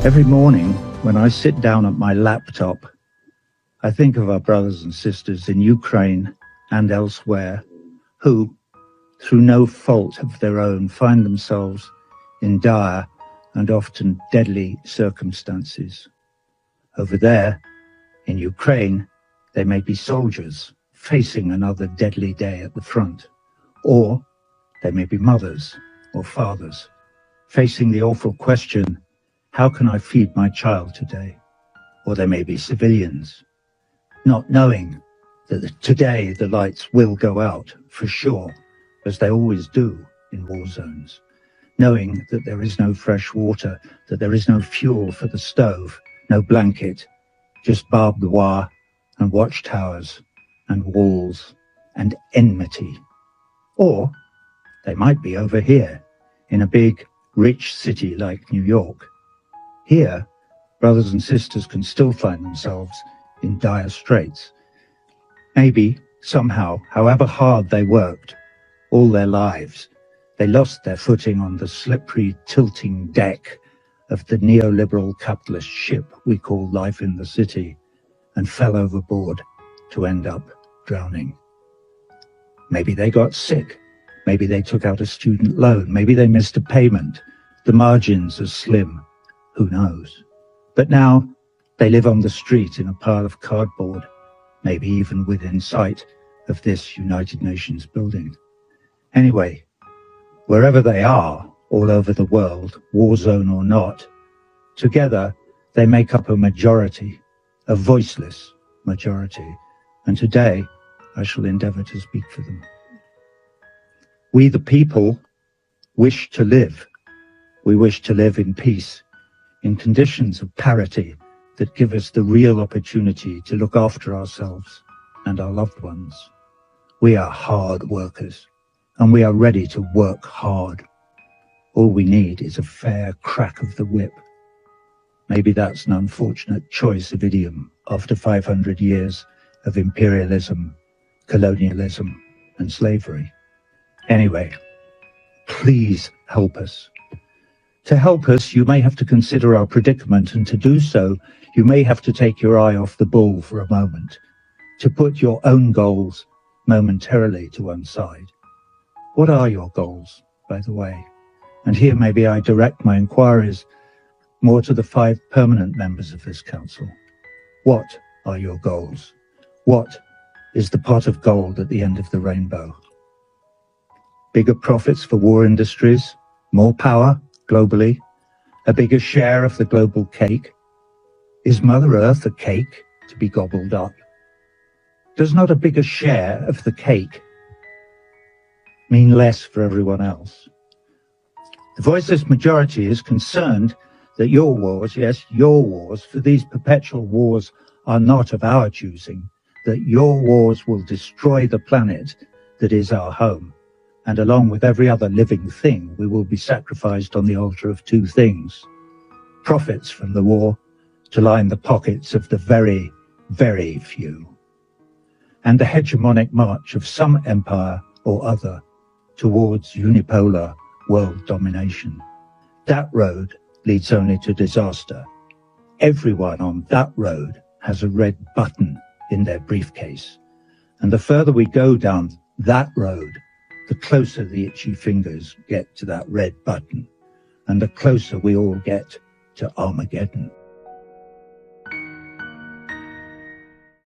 Every morning, when I sit down at my laptop, I think of our brothers and sisters in Ukraine and elsewhere who, through no fault of their own, find themselves in dire and often deadly circumstances. Over there, in Ukraine, they may be soldiers facing another deadly day at the front, or they may be mothers or fathers facing the awful question, how can I feed my child today? Or they may be civilians, not knowing that today the lights will go out for sure, as they always do in war zones, knowing that there is no fresh water, that there is no fuel for the stove, no blanket, just barbed wire and watchtowers and walls and enmity. Or they might be over here in a big, rich city like New York. Here, brothers and sisters can still find themselves in dire straits. Maybe, somehow, however hard they worked, all their lives, they lost their footing on the slippery, tilting deck of the neoliberal capitalist ship we call life in the city and fell overboard to end up drowning. Maybe they got sick. Maybe they took out a student loan. Maybe they missed a payment. The margins are slim. Who knows? But now they live on the street in a pile of cardboard, maybe even within sight of this United Nations building. Anyway, wherever they are, all over the world, war zone or not, together they make up a majority, a voiceless majority, and today I shall endeavour to speak for them. We the people wish to live. We wish to live in peace, in conditions of parity that give us the real opportunity to look after ourselves and our loved ones. We are hard workers, and we are ready to work hard. All we need is a fair crack of the whip. Maybe that's an unfortunate choice of idiom after 500 years of imperialism, colonialism, and slavery. Anyway, please help us. To help us, you may have to consider our predicament, and to do so, you may have to take your eye off the ball for a moment, to put your own goals momentarily to one side. What are your goals, by the way? And here maybe I direct my inquiries more to the 5 permanent members of this council. What are your goals? What is the pot of gold at the end of the rainbow? Bigger profits for war industries, more power globally, a bigger share of the global cake? Is Mother Earth a cake to be gobbled up? Does not a bigger share of the cake mean less for everyone else? The voiceless majority is concerned that your wars, yes, your wars, for these perpetual wars are not of our choosing, that your wars will destroy the planet that is our home. And along with every other living thing, we will be sacrificed on the altar of 2 things: profits from the war to line the pockets of the very, very few, and the hegemonic march of some empire or other towards unipolar world domination. That road leads only to disaster. Everyone on that road has a red button in their briefcase. And the further we go down that road, the closer the itchy fingers get to that red button, and the closer we all get to Armageddon.